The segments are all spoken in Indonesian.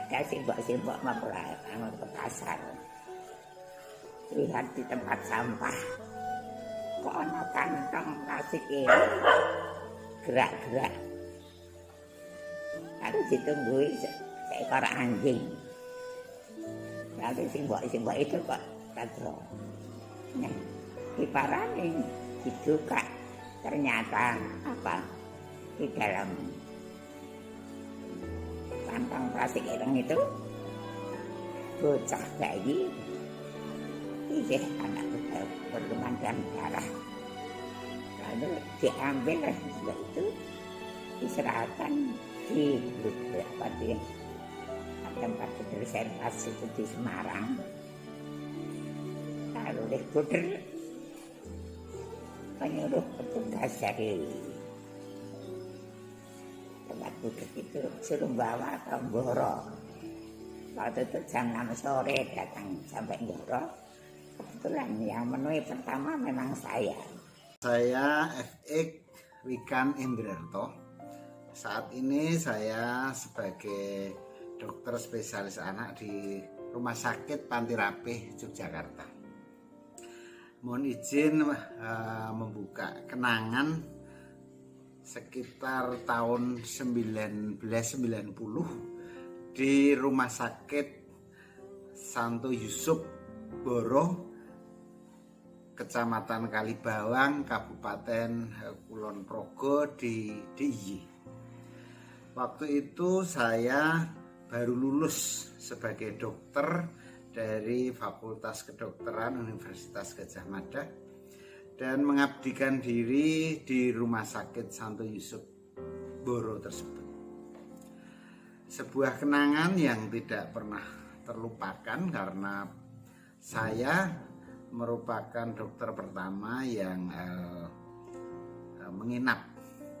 ada simbok-simbok mapura ke pasar. Lihat di tempat sampah. Kok ana kantong plastik gerak-gerak. Lalu ditunggu seekor anjing. Lalu simbok-simbok itu kok tadro. Nah, diparani dibuka. Ternyata apa? Di dalam kantong plastik itu bocah bayi ini anak berlumuran darah. Lalu diambil setelah itu diserahkan di beberapa tempat observasi itu di Semarang. Lalu dikuder menyuruh petugas dari tempat duduk itu suruh bawa ke Mboro. Waktu itu jam 6 sore datang sampai Mboro. Kebetulan yang menemui pertama memang saya. Saya FX Wikan Indrarto. Saat ini saya sebagai dokter spesialis anak di Rumah Sakit Panti Rapih Yogyakarta. Mohon izin membuka kenangan sekitar tahun 1990 di Rumah Sakit Santo Yusuf Boro, Kecamatan Kalibawang, Kabupaten Kulon Progo di DIY. Waktu itu saya baru lulus sebagai dokter dari Fakultas Kedokteran Universitas Gadjah Mada dan mengabdikan diri di Rumah Sakit Santo Yusuf Boro tersebut. Sebuah kenangan yang tidak pernah terlupakan karena saya merupakan dokter pertama yang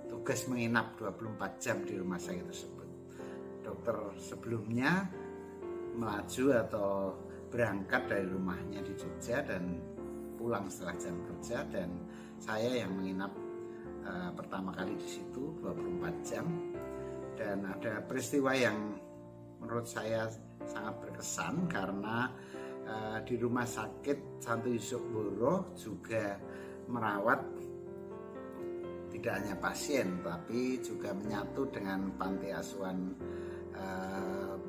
tugas menginap 24 jam di rumah sakit tersebut. Dokter sebelumnya melaju atau berangkat dari rumahnya di Jogja dan pulang setelah jam kerja, dan saya yang menginap pertama kali di situ 24 jam. Dan ada peristiwa yang menurut saya sangat berkesan karena di Rumah Sakit Santo Yusuf Boro juga merawat tidak hanya pasien tapi juga menyatu dengan panti asuhan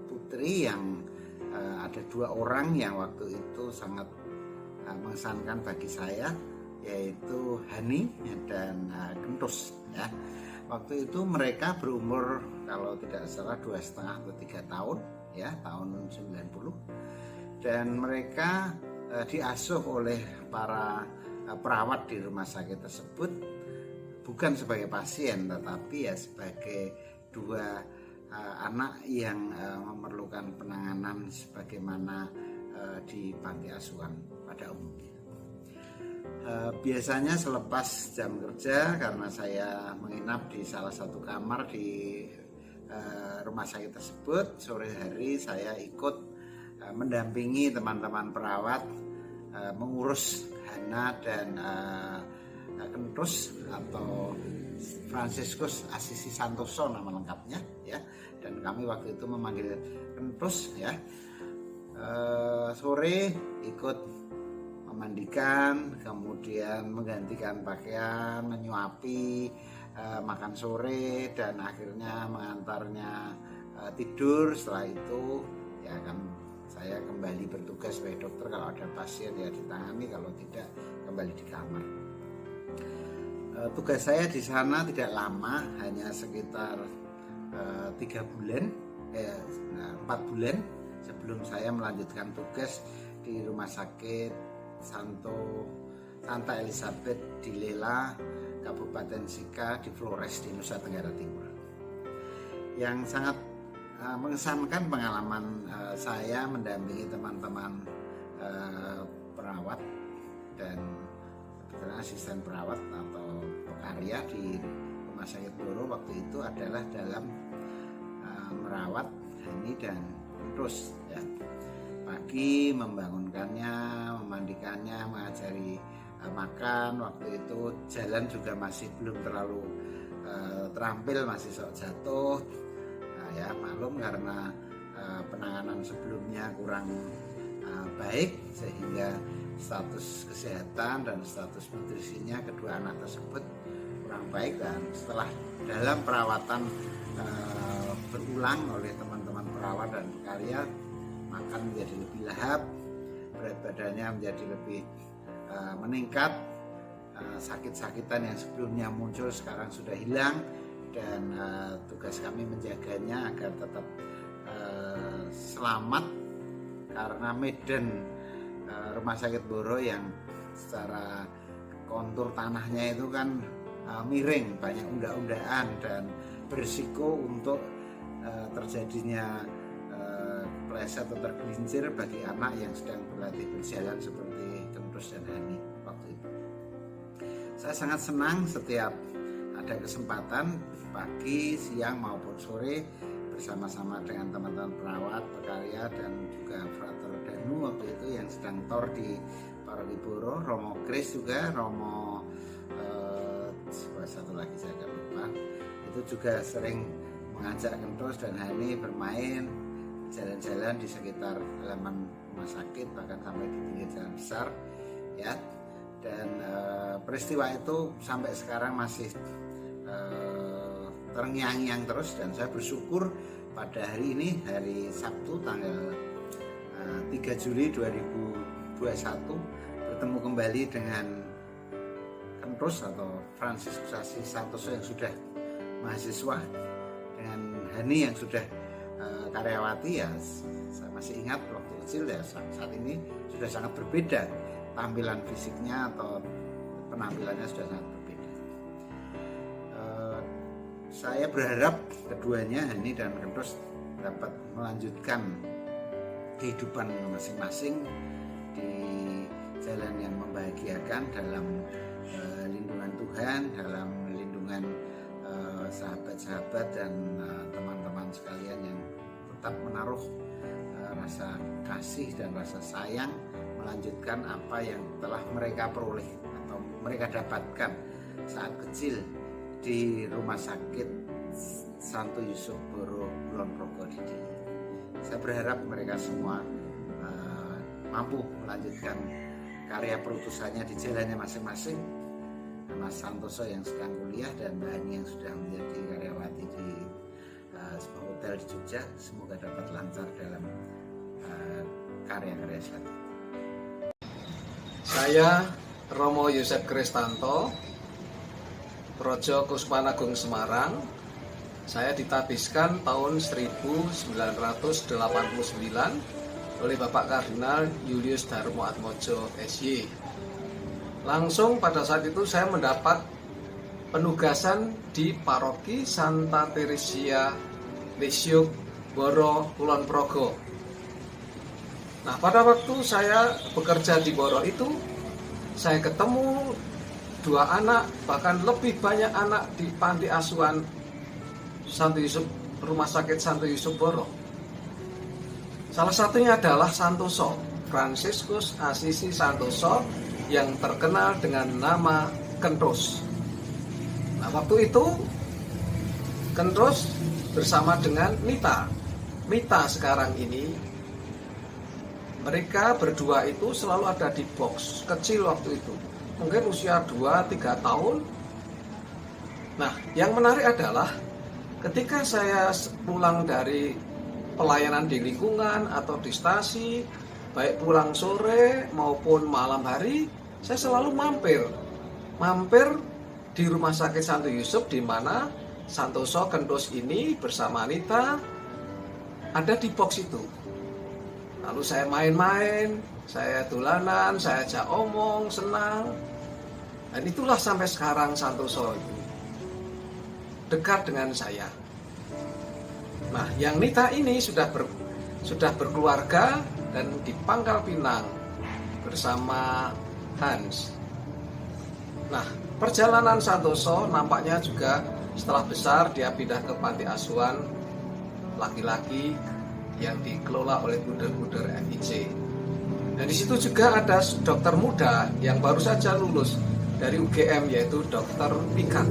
putri yang ada 2 orang yang waktu itu sangat mengesankan bagi saya, yaitu Hani dan Kentus ya. Waktu itu mereka berumur kalau tidak salah 2,5 atau 3 tahun ya, tahun 90. Dan mereka diasuh oleh para perawat di rumah sakit tersebut bukan sebagai pasien tetapi ya sebagai 2 anak yang memerlukan penanganan sebagaimana di panti asuhan pada umumnya. Biasanya selepas jam kerja, karena saya menginap di salah satu kamar di rumah sakit tersebut, sore hari saya ikut mendampingi teman-teman perawat mengurus Hana dan Kentus atau Franciscus Assisi Santoso nama lengkapnya ya, dan kami waktu itu memanggil Kentus ya. Sore ikut memandikan, kemudian menggantikan pakaian, menyuapi, makan sore, dan akhirnya mengantarnya tidur. Setelah itu ya kan saya kembali bertugas sebagai dokter. Kalau ada pasien ya ditangani, kalau tidak kembali di kamar. Tugas saya di sana tidak lama, hanya sekitar 4 bulan sebelum saya melanjutkan tugas di Rumah Sakit Santa Elizabeth di Lela, Kabupaten Sika di Flores di Nusa Tenggara Timur. Yang sangat mengesankan pengalaman saya mendampingi teman-teman perawat dan asisten perawat atau pekarya di Rumah Sakit Boro waktu itu adalah dalam merawat Hani dan terus ya. Pagi membangunkannya, memandikannya, mengajari makan. Waktu itu jalan juga masih belum terlalu terampil, masih sok jatuh. Ya maklum karena penanganan sebelumnya kurang baik, sehingga status kesehatan dan status nutrisinya kedua anak tersebut kurang baik. Dan setelah dalam perawatan berulang oleh teman-teman perawat dan pekarya, makan menjadi lebih lahap, berat badannya menjadi lebih meningkat, sakit-sakitan yang sebelumnya muncul sekarang sudah hilang, dan tugas kami menjaganya agar tetap selamat, karena medan Rumah Sakit Boro yang secara kontur tanahnya itu kan miring, banyak unda-undaan dan berisiko untuk terjadinya kepleset atau tergelincir bagi anak yang sedang berlatih berjalan seperti Kentus dan Hani waktu itu. Saya sangat senang setiap ada kesempatan pagi, siang maupun sore bersama-sama dengan teman-teman perawat, pekarya, dan juga Frater Danu waktu itu yang sedang tor di Paroki Boro, Romo Kris juga, Romo satu lagi saya agak lupa, itu juga sering mengajak Kentus dan Hani bermain, jalan-jalan di sekitar halaman rumah sakit, bahkan sampai di pinggir jalan besar ya. Dan peristiwa itu sampai sekarang masih terngiang-ngiang terus, dan saya bersyukur pada hari ini, hari Sabtu tanggal 3 Juli 2021, bertemu kembali dengan Kentus atau Franciscus Assisi Santoso yang sudah mahasiswa, dengan Hani yang sudah karyawati. Ya, saya masih ingat waktu kecil ya, saat ini sudah sangat berbeda tampilan fisiknya atau penampilannya sudah sangat berbeda. Saya berharap keduanya, Hani dan Kentus, dapat melanjutkan kehidupan masing-masing di jalan yang membahagiakan, dalam lindungan Tuhan, dalam lindungan sahabat-sahabat dan teman-teman sekalian yang tetap menaruh rasa kasih dan rasa sayang, melanjutkan apa yang telah mereka peroleh atau mereka dapatkan saat kecil di Rumah Sakit Santo Yusuf Boro Kulon Progo Didi. Saya berharap mereka semua mampu melanjutkan karya perutusannya di jalannya masing-masing. Mas Santoso yang sedang kuliah dan Mbak Ani yang sudah menjadi karyawati di sebuah hotel di Jogja, semoga dapat lancar dalam karya-karya selanjutnya. Saya Romo Yosef Kristanto, Projo Kusmanagung Semarang. Saya ditabiskan tahun 1989 oleh Bapak Kardinal Julius Darmo Atmojo SY. Langsung pada saat itu saya mendapat penugasan di Paroki Santa Teresia Lisiuk Boro Kulon Progo. Nah, pada waktu saya bekerja di Boro itu, saya ketemu 2 anak, bahkan lebih banyak anak di panti asuhan Santo Yusuf, Rumah Sakit Santo Yusuf Boro. Salah satunya adalah Santoso, Franciscus Assisi Santoso, yang terkenal dengan nama Kentus. Nah, waktu itu Kentus bersama dengan Mita sekarang ini, mereka berdua itu selalu ada di box kecil waktu itu, mungkin usia 2-3 tahun. Nah, yang menarik adalah ketika saya pulang dari pelayanan di lingkungan atau di stasi, baik pulang sore maupun malam hari, saya selalu mampir di Rumah Sakit Santo Yusuf, di mana Santoso Kentus ini bersama Anita ada di box itu. Lalu saya main-main, saya dolanan, saya ajak omong, senang. Dan itulah sampai sekarang Santoso itu dekat dengan saya. Nah, yang Nita ini sudah berkeluarga dan di Pangkal Pinang bersama Hans. Nah, perjalanan Santoso nampaknya juga setelah besar dia pindah ke panti asuhan laki-laki yang dikelola oleh Buder-Buder FIC. Dan di situ juga ada dokter muda yang baru saja lulus dari UGM, yaitu Dokter Pikat.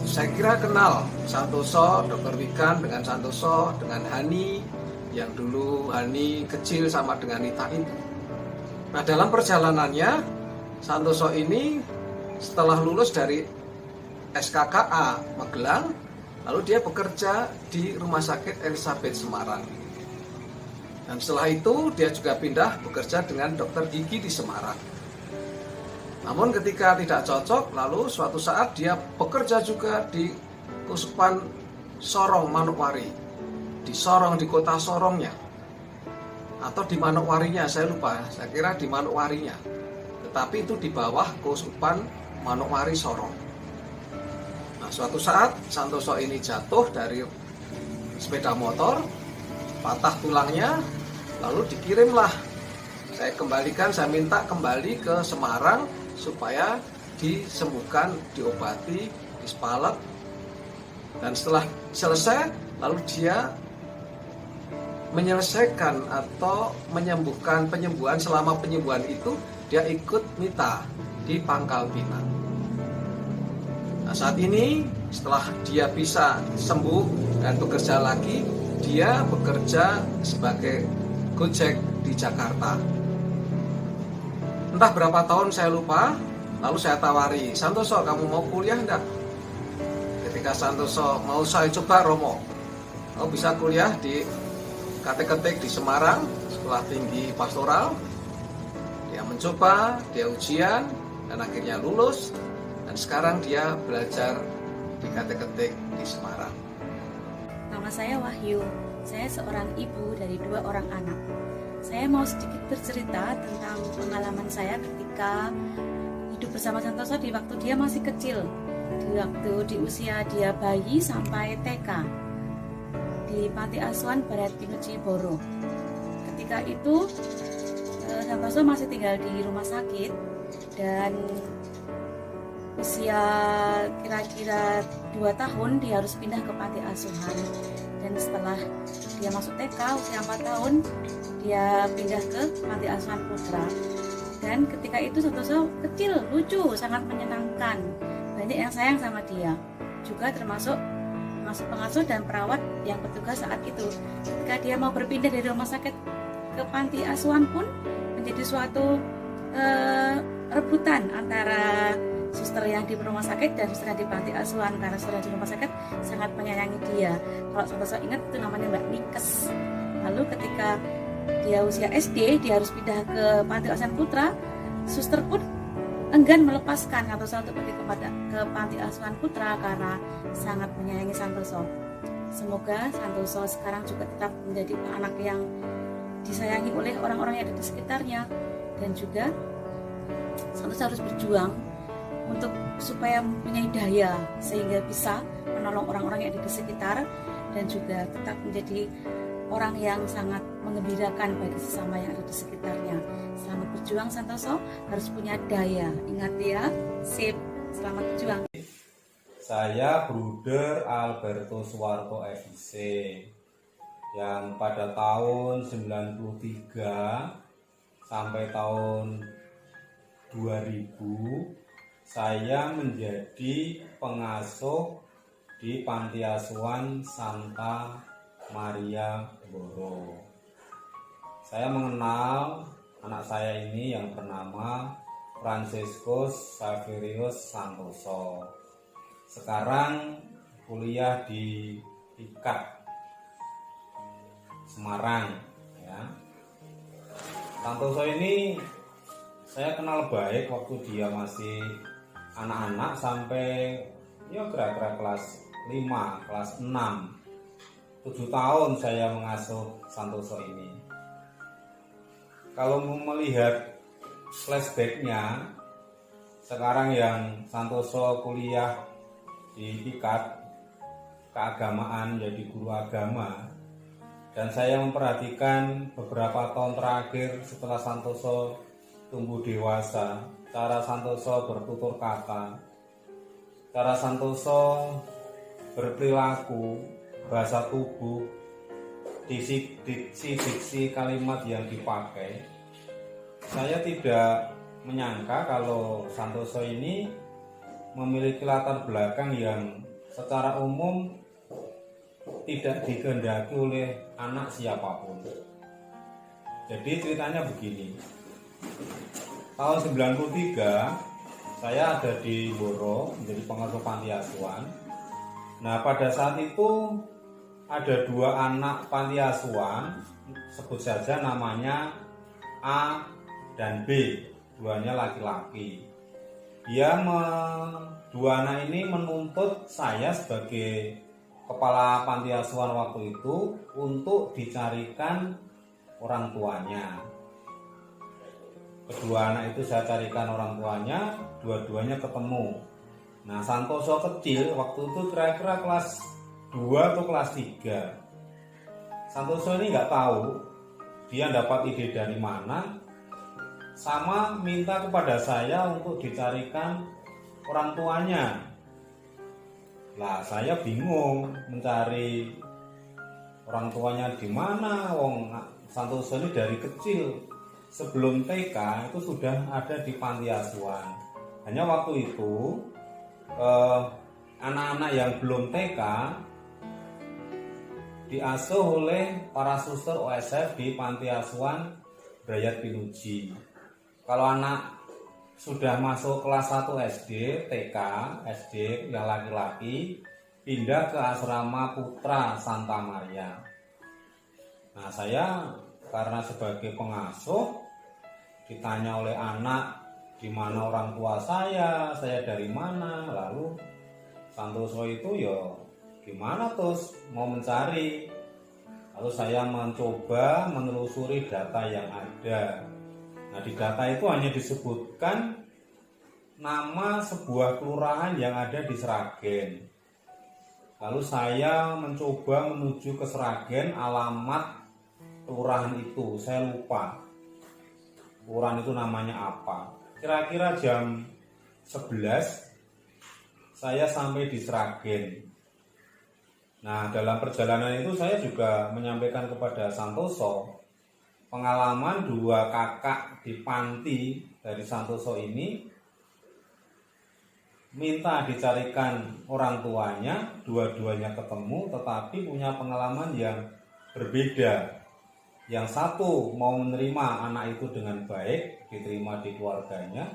saya kira kenal Santoso, Dr. Wikan dengan Santoso, dengan Hani, yang dulu Hani kecil sama dengan Nita itu. Nah, dalam perjalanannya Santoso ini setelah lulus dari SKKA Magelang, lalu dia bekerja di Rumah Sakit Elizabeth Semarang. Dan setelah itu dia juga pindah bekerja dengan dokter gigi di Semarang. Namun ketika tidak cocok, lalu suatu saat dia bekerja juga di Kuspan Sorong Manokwari. Di Sorong, di kota Sorongnya. Atau di Manokwarinya, saya lupa. Saya kira di Manokwarinya. Tetapi itu di bawah Kuspan Manokwari Sorong. Nah, suatu saat Santoso ini jatuh dari sepeda motor, patah tulangnya, lalu dikirimlah. Saya minta kembali ke Semarang supaya disembuhkan, diobati, dispalet. Dan setelah selesai, lalu dia menyelesaikan atau menyembuhkan penyembuhan. Selama penyembuhan itu dia ikut mita di Pangkal Pinang. Nah, saat ini setelah dia bisa sembuh dan bekerja lagi, dia bekerja sebagai Gojek di Jakarta. Entah berapa tahun saya lupa, lalu saya tawari, Santoso kamu mau kuliah enggak? Ketika Santoso mau saya coba, Romo, kamu bisa kuliah di Katek-Ketik di Semarang, Sekolah Tinggi Pastoral. Dia mencoba, dia ujian, dan akhirnya lulus. Dan sekarang dia belajar di Katek-Ketik di Semarang. Nama saya Wahyu, saya seorang ibu dari 2 orang anak. Saya mau sedikit bercerita tentang pengalaman saya ketika hidup bersama Santoso di waktu dia masih kecil, di usia dia bayi sampai TK di Panti Asuhan Barat Pinuci Boro. Ketika itu Santoso masih tinggal di rumah sakit dan usia kira-kira 2 tahun dia harus pindah ke Panti Asuhan. Dan setelah dia masuk TK usia 4 tahun dia pindah ke Panti Asuhan Putra. Dan ketika itu Santoso kecil, lucu, sangat menyenangkan, banyak yang sayang sama dia, juga termasuk pengasuh dan perawat yang bertugas saat itu. Ketika dia mau berpindah dari rumah sakit ke Panti Asuhan pun menjadi suatu rebutan antara suster yang di rumah sakit dan suster yang di Panti Asuhan, karena suster yang di rumah sakit sangat menyayangi dia. Kalau Santoso ingat itu namanya Mbak Nikes. Lalu ketika dia usia SD, dia harus pindah ke Panti Asuhan Putra, suster pun enggan melepaskan Santoso untuk pergi ke Panti Asuhan Putra karena sangat menyayangi Santoso. Semoga Santoso sekarang juga tetap menjadi anak yang disayangi oleh orang-orang yang ada di sekitarnya, dan juga Santoso harus berjuang untuk supaya mempunyai daya sehingga bisa menolong orang-orang yang ada di sekitar, dan juga tetap menjadi orang yang sangat mengembirakan bagi sesama yang ada di sekitarnya. Selamat berjuang Santoso, harus punya daya. Ingat ya, sip, selamat berjuang. Saya Bruder Alberto Suwarto FIC yang pada tahun 93 sampai tahun 2000 saya menjadi pengasuh di Panti Asuhan Santa Maria Boro. Saya mengenal anak saya ini yang bernama Francescus Saverius Santoso. Sekarang kuliah di IKAT Semarang, ya. Santoso ini saya kenal baik waktu dia masih anak-anak sampai ya kira-kira kelas 5, kelas 6. 7 tahun saya mengasuh Santoso ini. Kalau melihat flashbacknya, sekarang yang Santoso kuliah di IKAT keagamaan, jadi guru agama, dan saya memperhatikan beberapa tahun terakhir setelah Santoso tumbuh dewasa, cara Santoso bertutur kata, cara Santoso berperilaku, bahasa tubuh, diksi kalimat yang dipakai, saya tidak menyangka kalau Santoso ini memiliki latar belakang yang secara umum tidak dikehendaki oleh anak siapapun. Jadi ceritanya begini. Tahun 93 saya ada di Boro menjadi pengasuh panti asuhan. Nah, pada saat itu ada 2 anak panti asuhan, sebut saja namanya A dan B, duanya laki-laki. Dua anak ini menuntut saya sebagai kepala panti asuhan waktu itu untuk dicarikan orang tuanya. Kedua anak itu saya carikan orang tuanya, dua-duanya ketemu. Nah, Santoso kecil waktu itu kira-kira kelas 2 atau kelas 3. Santoso ini nggak tahu dia dapat ide dari mana, sama minta kepada saya untuk dicarikan orang tuanya. Lah, saya bingung mencari orang tuanya di mana. Wong Santoso ini dari kecil sebelum TK itu sudah ada di panti asuhan. Hanya waktu itu anak-anak yang belum TK diasuh oleh para suster OSF di panti asuhan Brayat Pinuji. Kalau anak sudah masuk kelas 1 SD, TK, SD yang laki-laki pindah ke asrama Putra Santa Maria. Nah, saya karena sebagai pengasuh ditanya oleh anak di mana orang tua saya dari mana, lalu Santoso itu ya gimana terus mau mencari. Lalu saya mencoba menelusuri data yang ada. Nah, di data itu hanya disebutkan nama sebuah kelurahan yang ada di Sragen. Lalu saya mencoba menuju ke Sragen, alamat kelurahan itu saya lupa. Kelurahan itu namanya apa? Kira-kira jam 11 saya sampai di Sragen. Nah, dalam perjalanan itu saya juga menyampaikan kepada Santoso pengalaman 2 kakak di panti dari Santoso ini minta dicarikan orang tuanya, dua-duanya ketemu tetapi punya pengalaman yang berbeda. Yang satu mau menerima anak itu dengan baik, diterima di keluarganya,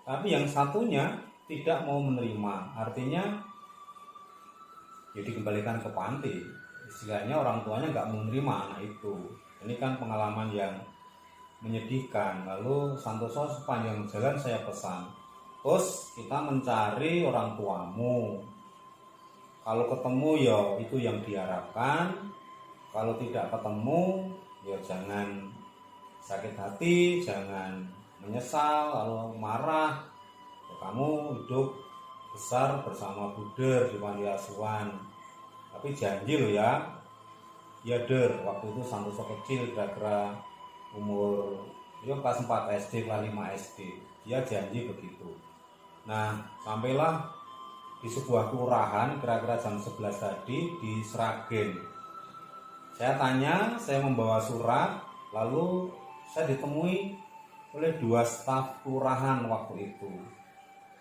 tapi yang satunya tidak mau menerima, artinya ya dikembalikan ke panti. Istilahnya orang tuanya nggak mau menerima anak itu. Ini kan pengalaman yang menyedihkan. Lalu Santoso sepanjang jalan saya pesan, terus kita mencari orang tuamu. Kalau ketemu ya itu yang diharapkan. Kalau tidak ketemu ya jangan sakit hati, jangan menyesal, lalu marah. Ya, kamu hidup besar bersama Buder di panti asuhan. Tapi janji loh ya. Ya Der, waktu itu Santoso kecil kira-kira umur ya kelas 4 SD, kelas 5 SD. Dia janji begitu. Nah, sampailah di sebuah kelurahan kira-kira jam 11 tadi di Sragen. Saya tanya, saya membawa surat, lalu saya ditemui oleh 2 staf kelurahan waktu itu.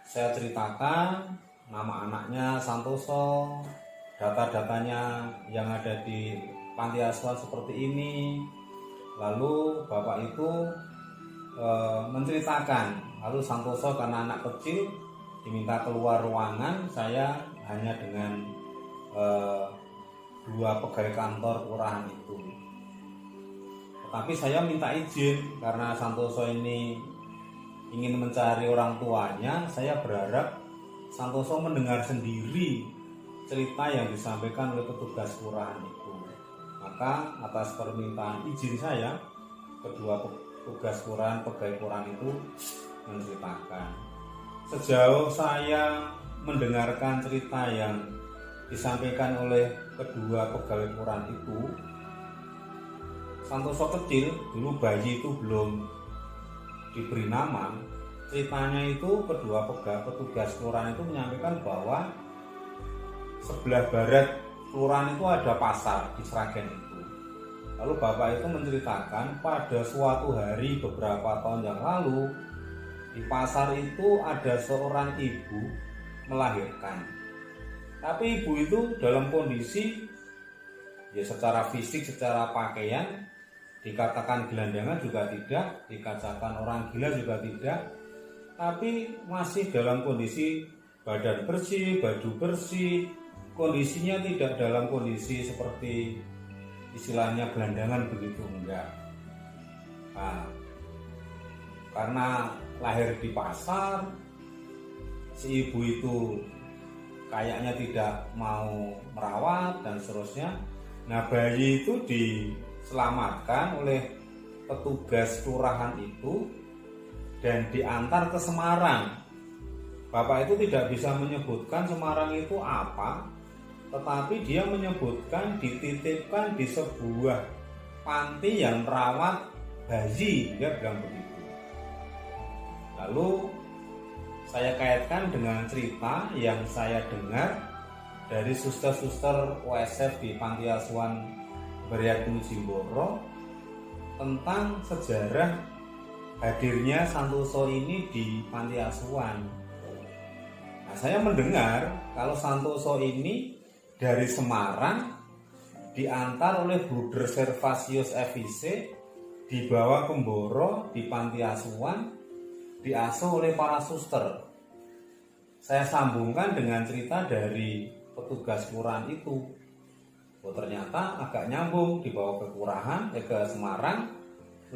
Saya ceritakan nama anaknya Santoso, data-datanya yang ada di panti asuhan seperti ini. Lalu bapak itu menceritakan, lalu Santoso karena anak kecil diminta keluar ruangan. Saya hanya dengan 2 pegawai kantor kelurahan itu. Tetapi saya minta izin karena Santoso ini ingin mencari orang tuanya. Saya berharap Santoso mendengar sendiri cerita yang disampaikan oleh petugas kelurahan itu. Maka atas permintaan izin saya, kedua petugas kelurahan, pegawai kelurahan itu menceritakan. Sejauh saya mendengarkan cerita yang disampaikan oleh kedua pegawai kelurahan itu, Santoso kecil, dulu bayi itu belum diberi nama. Ceritanya itu kedua petugas kelurahan itu menyampaikan bahwa sebelah barat kelurahan itu ada pasar di Sragen itu. Lalu bapak itu menceritakan pada suatu hari beberapa tahun yang lalu di pasar itu ada seorang ibu melahirkan. Tapi ibu itu dalam kondisi ya secara fisik, secara pakaian dikatakan gelandangan juga tidak, dikatakan orang gila juga tidak, tapi masih dalam kondisi badan bersih, baju bersih, kondisinya tidak dalam kondisi seperti istilahnya gelandangan begitu, enggak. Nah, karena lahir di pasar, si ibu itu kayaknya tidak mau merawat dan seterusnya. Nah, bayi itu diselamatkan oleh petugas kelurahan itu dan diantar ke Semarang. Bapak itu tidak bisa menyebutkan Semarang itu apa, tetapi dia menyebutkan dititipkan di sebuah panti yang merawat bayi, dia bilang begitu. Lalu saya kaitkan dengan cerita yang saya dengar dari suster-suster OSF di Panti Asuhan Beryakini Jimboro tentang sejarah hadirnya Santoso ini di Panti Asuhan. Nah, saya mendengar kalau Santoso ini dari Semarang diantar oleh Bruder Servasius FIC, dibawa ke Mboro di Panti Asuhan, diasuh oleh para suster. Saya sambungkan dengan cerita dari petugas kelurahan itu. Oh, ternyata agak nyambung, dibawa ke kelurahan, ke Semarang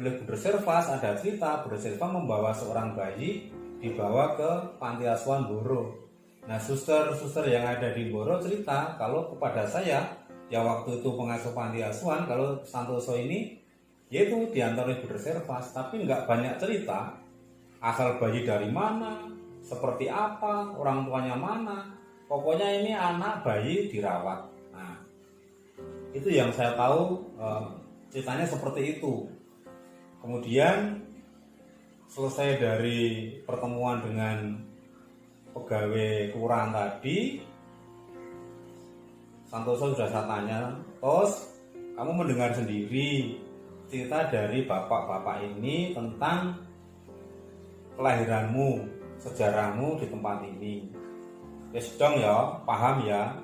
oleh Bruder Servas. Ada cerita Bruder Servas membawa seorang bayi dibawa ke Panti Asuhan Mboro. Nah, suster-suster yang ada di Mboro cerita kalau kepada saya, ya waktu itu pengasuh Panti Asuhan, kalau Santoso ini yaitu diantar oleh Bruder Servas, tapi nggak banyak cerita asal bayi dari mana, seperti apa, orang tuanya mana. Pokoknya ini anak bayi dirawat. Nah, itu yang saya tahu, ceritanya seperti itu. Kemudian selesai dari pertemuan dengan pegawai kelurahan tadi, Santoso sudah saya tanya, "Tos, kamu mendengar sendiri cerita dari bapak-bapak ini tentang kelahiranmu, sejarahmu di tempat ini. Ya sedang ya, paham ya,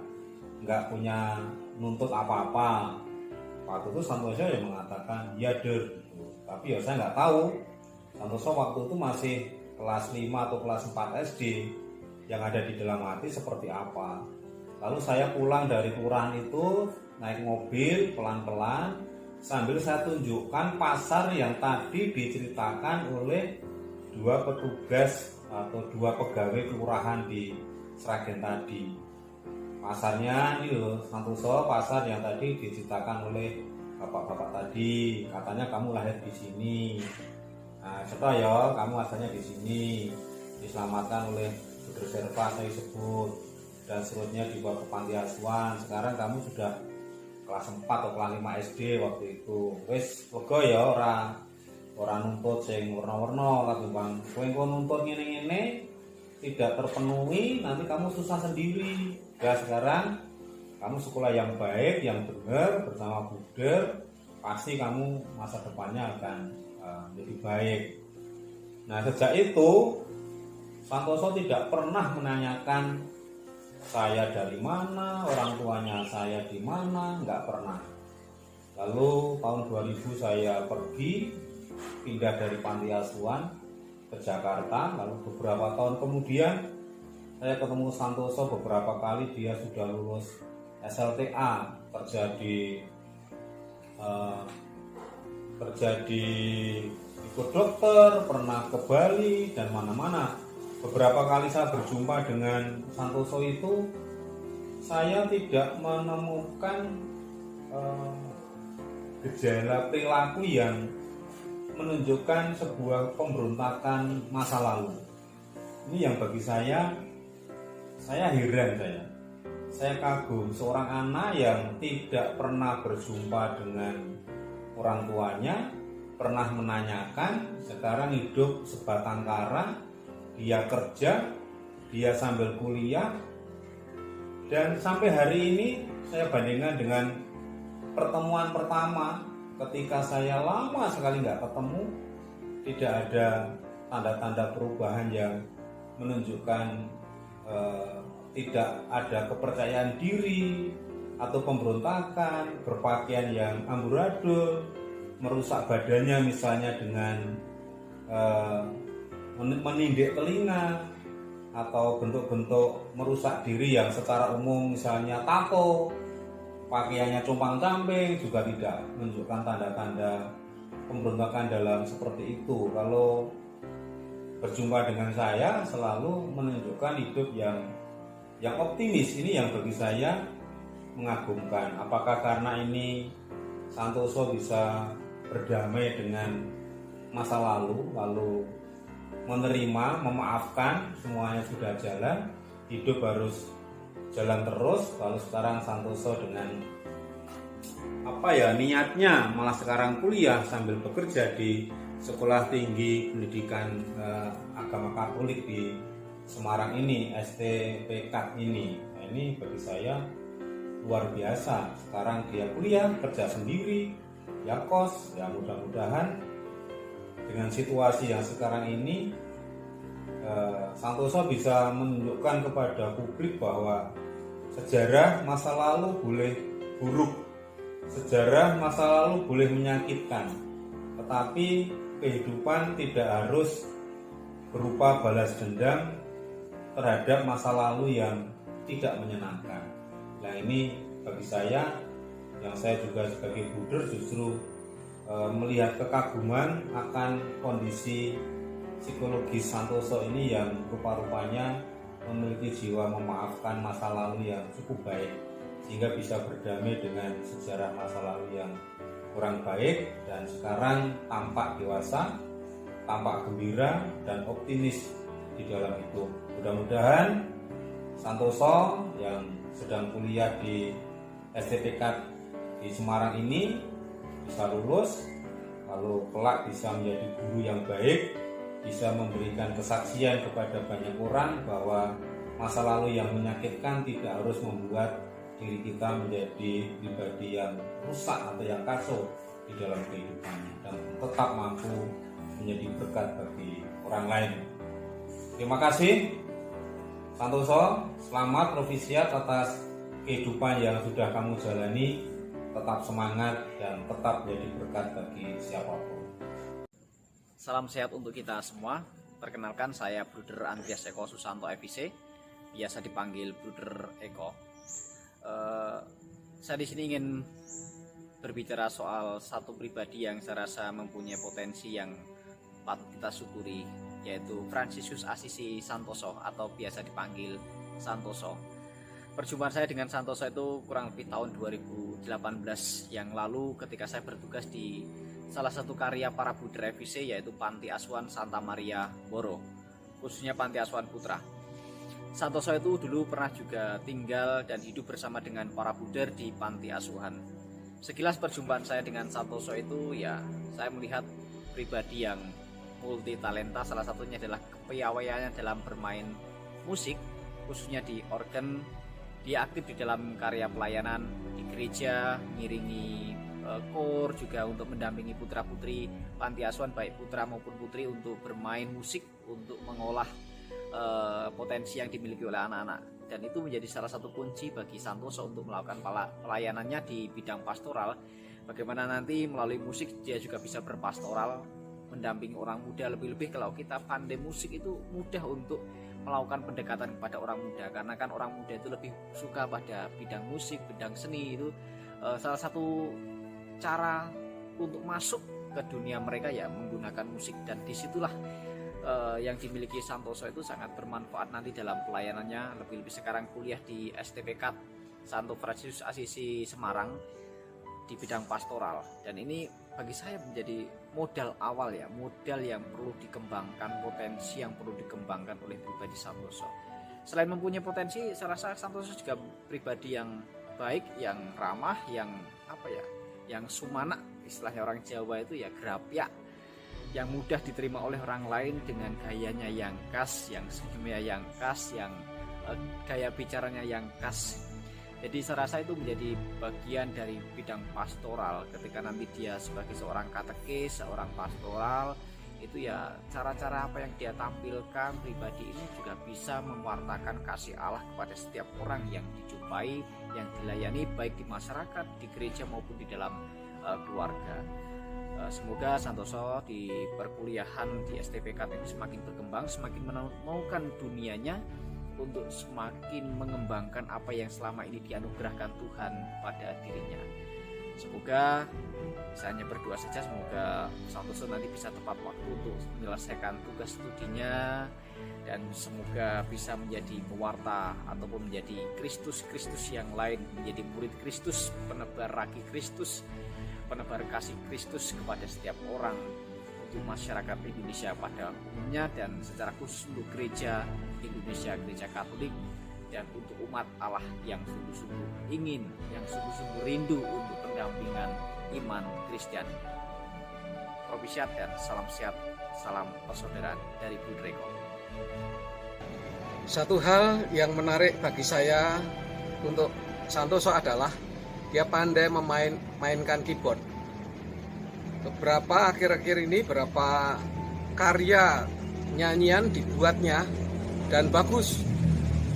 nggak punya nuntut apa-apa." Waktu itu Santoso yang mengatakan, "Ya Der." Tapi ya saya nggak tahu, Santoso waktu itu masih kelas 5 atau kelas 4 SD, yang ada di dalam hati seperti apa. Lalu saya pulang dari kelurahan itu, naik mobil pelan-pelan, sambil saya tunjukkan pasar yang tadi diceritakan oleh dua petugas atau dua pegawai kelurahan di Sragen tadi. Pasarnya ini loh, Santoso, pasar yang tadi diceritakan oleh bapak-bapak tadi. Katanya kamu lahir di sini. Nah, setelah ya, kamu asalnya di sini. Diselamatkan oleh Bruder Servas saya sebut, dan seterusnya dibawa ke Panti Asuhan. Sekarang kamu sudah kelas 4 atau kelas 5 SD waktu itu. Wis lega ya, ora nuntut sing warna-warna kata Bang. Kowe nuntut ngene-ngene tidak terpenuhi, nanti kamu susah sendiri. Ya sekarang kamu sekolah yang baik, yang benar bersama Bruder, pasti kamu masa depannya akan lebih baik. Nah, sejak itu Santoso tidak pernah menanyakan saya dari mana, orang tuanya saya di mana, nggak pernah. Lalu tahun 2000 saya pergi, pindah dari Panti Asuhan ke Jakarta. Lalu beberapa tahun kemudian saya ketemu Santoso beberapa kali, dia sudah lulus SLTA, kerja di ikut dokter, pernah ke Bali dan mana-mana. Beberapa kali saya berjumpa dengan Santoso itu, saya tidak menemukan gejala perilaku yang menunjukkan sebuah pemberontakan masa lalu. Ini yang bagi saya heran, saya kagum seorang anak yang tidak pernah berjumpa dengan orang tuanya, pernah menanyakan, sekarang hidup sebatang kara, dia kerja, dia sambil kuliah, dan sampai hari ini saya bandingkan dengan pertemuan pertama ketika saya lama sekali nggak ketemu, tidak ada tanda-tanda perubahan yang menunjukkan tidak ada kepercayaan diri atau pemberontakan, berpakaian yang amburadul, merusak badannya misalnya dengan menindik telinga, atau bentuk-bentuk merusak diri yang secara umum misalnya tato, pakaiannya compang-camping, juga tidak menunjukkan tanda-tanda pemberontakan dalam seperti itu. Kalau berjumpa dengan saya selalu menunjukkan hidup yang optimis. Ini yang bagi saya mengagumkan. Apakah karena ini Santoso bisa berdamai dengan masa lalu menerima, memaafkan, semuanya sudah jalan, hidup harus jalan terus. Lalu sekarang Santoso dengan niatnya malah sekarang kuliah sambil bekerja di Sekolah Tinggi Pendidikan Agama Katolik di Semarang ini, STPK ini. Nah, ini bagi saya luar biasa. Sekarang dia kuliah, kerja sendiri, ya kos, ya mudah-mudahan dengan situasi yang sekarang ini Santoso bisa menunjukkan kepada publik bahwa sejarah masa lalu boleh buruk, sejarah masa lalu boleh menyakitkan, tetapi kehidupan tidak harus berupa balas dendam terhadap masa lalu yang tidak menyenangkan. Nah, ini bagi saya, yang saya juga sebagai bruder justru melihat kekaguman akan kondisi psikologis Santoso ini yang rupa-rupanya memiliki jiwa memaafkan masa lalu yang cukup baik, sehingga bisa berdamai dengan sejarah masa lalu yang kurang baik, dan sekarang tampak dewasa, tampak gembira dan optimis di dalam itu. Mudah-mudahan Santoso yang sedang kuliah di STPK di Semarang ini bisa lulus, lalu kelak bisa menjadi guru yang baik, bisa memberikan kesaksian kepada banyak orang bahwa masa lalu yang menyakitkan tidak harus membuat diri kita menjadi pribadi yang rusak atau yang kacau di dalam kehidupannya, dan tetap mampu menjadi berkat bagi orang lain. Terima kasih Santoso, selamat novisiat atas kehidupan yang sudah kamu jalani. Tetap semangat dan tetap menjadi berkat bagi siapapun. Salam sehat untuk kita semua. Perkenalkan, saya Bruder Andreas Eko Susanto FIC, biasa dipanggil Bruder Eko. Saya di sini ingin berbicara soal satu pribadi yang saya rasa mempunyai potensi yang patut kita syukuri, yaitu Fransisius Assisi Santoso atau biasa dipanggil Santoso. Perjumpaan saya dengan Santoso itu kurang lebih tahun 2018 yang lalu ketika saya bertugas di salah satu karya para Bruder FIC, yaitu Panti Asuhan Santa Maria Boro, khususnya Panti Asuhan Putra. Santoso itu dulu pernah juga tinggal dan hidup bersama dengan para Bruder di Panti Asuhan. Sekilas perjumpaan saya dengan Santoso itu, ya, saya melihat pribadi yang multi talenta. Salah satunya adalah kepiawaiannya dalam bermain musik, khususnya di organ. Dia aktif di dalam karya pelayanan di gereja, ngiringi kor, juga untuk mendampingi putra-putri panti asuhan baik putra maupun putri untuk bermain musik, untuk mengolah potensi yang dimiliki oleh anak-anak. Dan itu menjadi salah satu kunci bagi Santoso untuk melakukan pelayanannya di bidang pastoral. Bagaimana nanti melalui musik dia juga bisa berpastoral, mendampingi orang muda. Lebih-lebih kalau kita pandai musik itu mudah untuk melakukan pendekatan kepada orang muda, karena kan orang muda itu lebih suka pada bidang musik, bidang seni. Itu salah satu cara untuk masuk ke dunia mereka, ya menggunakan musik. Dan disitulah yang dimiliki Santoso itu sangat bermanfaat nanti dalam pelayanannya. Lebih-lebih sekarang kuliah di STPK Santo Fransisius Assisi Semarang di bidang pastoral, dan ini bagi saya menjadi modal awal, ya, modal yang perlu dikembangkan, potensi yang perlu dikembangkan oleh pribadi Santoso. Selain mempunyai potensi, saya rasa Santoso juga pribadi yang baik, yang ramah, yang yang sumana, istilahnya orang Jawa itu ya gerapyak, yang mudah diterima oleh orang lain dengan gayanya yang khas, yang senyumnya yang khas, yang gaya bicaranya yang khas. Jadi saya rasa itu menjadi bagian dari bidang pastoral ketika nanti dia sebagai seorang katekis, seorang pastoral itu ya cara-cara apa yang dia tampilkan pribadi ini juga bisa mewartakan kasih Allah kepada setiap orang yang dijumpai, yang dilayani baik di masyarakat, di gereja maupun di dalam keluarga. Semoga Santoso di perkuliahan di STPK ini semakin berkembang, semakin menemukan dunianya untuk semakin mengembangkan apa yang selama ini dianugerahkan Tuhan pada dirinya. Semoga saya hanya berdoa saja, semoga Santoso nanti bisa tepat waktu untuk menyelesaikan tugas studinya, dan semoga bisa menjadi pewarta ataupun menjadi Kristus-Kristus yang lain, menjadi murid Kristus, penebar ragi Kristus, penebar kasih Kristus kepada setiap orang, untuk masyarakat Indonesia pada umumnya dan secara khusus untuk gereja Indonesia, gereja Katolik, dan untuk umat Allah yang sungguh-sungguh ingin, yang sungguh-sungguh rindu untuk pendampingan iman Kristiani. Propisiat dan salam sehat, salam persaudaraan dari Budreko. Satu hal yang menarik bagi saya untuk Santoso adalah dia pandai memainkan keyboard. Beberapa akhir-akhir ini beberapa karya nyanyian dibuatnya dan bagus.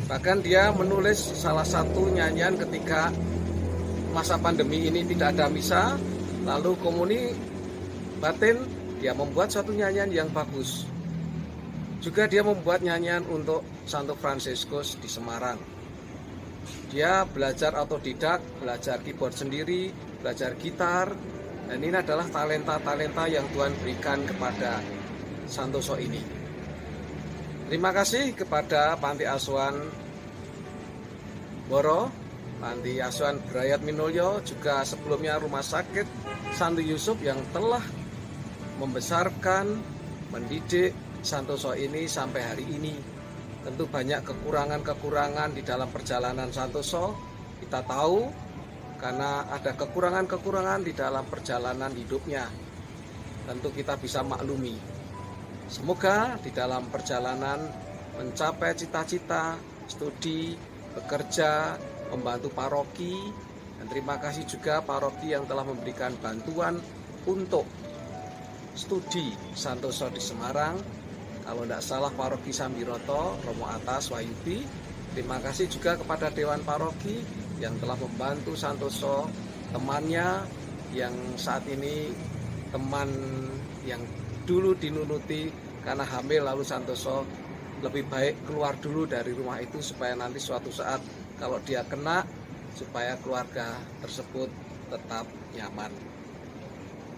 Bahkan dia menulis salah satu nyanyian ketika masa pandemi ini tidak ada misa, lalu komuni batin, dia membuat suatu nyanyian yang bagus. Juga dia membuat nyanyian untuk Santo Fransiskus di Semarang. Dia belajar otodidak, belajar keyboard sendiri, belajar gitar, dan ini adalah talenta-talenta yang Tuhan berikan kepada Santoso ini. Terima kasih kepada Panti Asuhan Boro, Panti Asuhan Brayat Minulyo, juga sebelumnya Rumah Sakit Santo Yusuf yang telah membesarkan, mendidik Santoso ini sampai hari ini. Tentu banyak kekurangan-kekurangan di dalam perjalanan Santoso, kita tahu, karena ada kekurangan-kekurangan di dalam perjalanan hidupnya. Tentu kita bisa maklumi. Semoga di dalam perjalanan mencapai cita-cita, studi, bekerja, membantu paroki, dan terima kasih juga paroki yang telah memberikan bantuan untuk studi Santoso di Semarang. Kalau tidak salah paroki Sambiroto, Romo Atas, Wayubi. Terima kasih juga kepada Dewan Paroki yang telah membantu Santoso, temannya yang saat ini teman yang dulu dinunuti karena hamil, lalu Santoso lebih baik keluar dulu dari rumah itu supaya nanti suatu saat kalau dia kena, supaya keluarga tersebut tetap nyaman.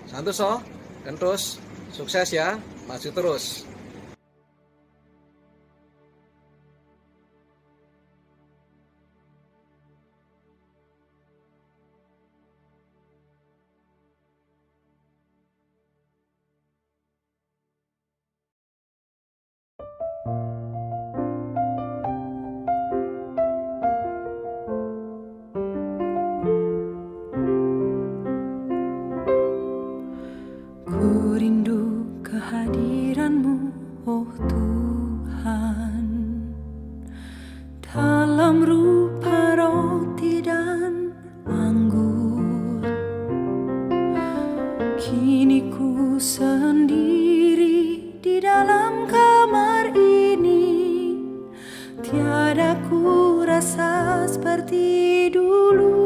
Santoso, Kentus, sukses ya, maju terus. Ku rindu kehadiran-Mu, oh Tuhan, dalam rupa roti dan anggur. Kini ku sendiri di dalam kamar ini, tiada ku rasa seperti dulu.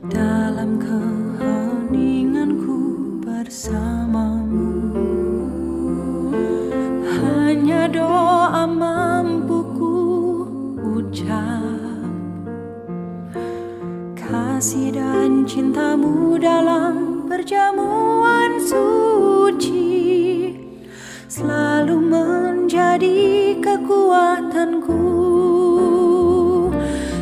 Dalam keheninganku bersamamu, hanya doa mampu ku ucap. Kasih dan cintamu dalam perjamuan suci selalu menjadi kekuatanku.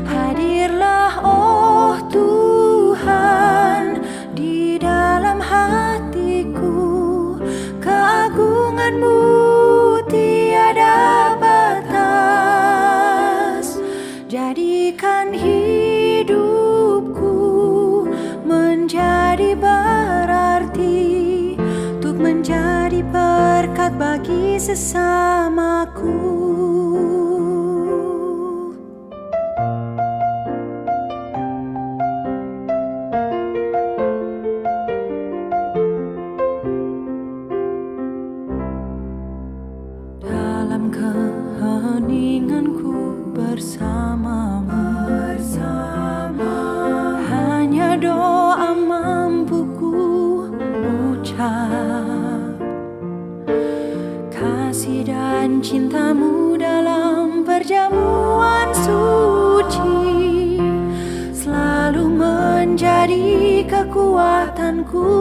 Hadirlah oh Tuhan di dalam hatiku, keagungan-Mu tiada batas. Jadikan hidupku menjadi berarti, untuk menjadi berkat bagi sesamaku. kesehatanku.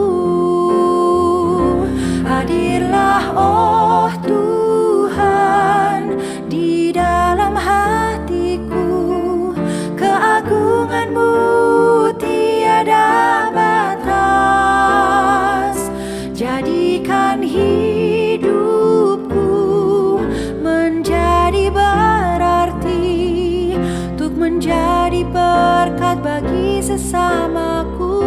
Hadirlah oh Tuhan di dalam hatiku, keagungan-Mu tiada batas. Jadikan hidupku menjadi berarti, untuk menjadi berkat bagi sesamaku.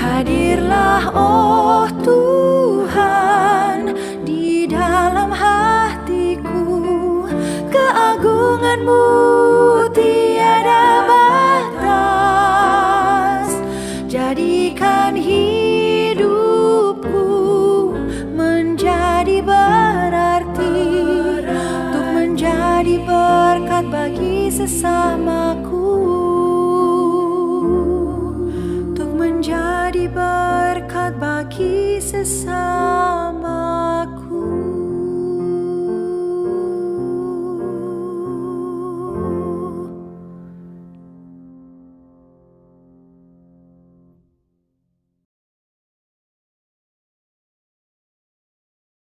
Hadirlah oh Tuhan di dalam hatiku, keagungan-Mu tiada batas. Jadikan hidupku menjadi berarti, untuk menjadi berkat bagi sesamaku.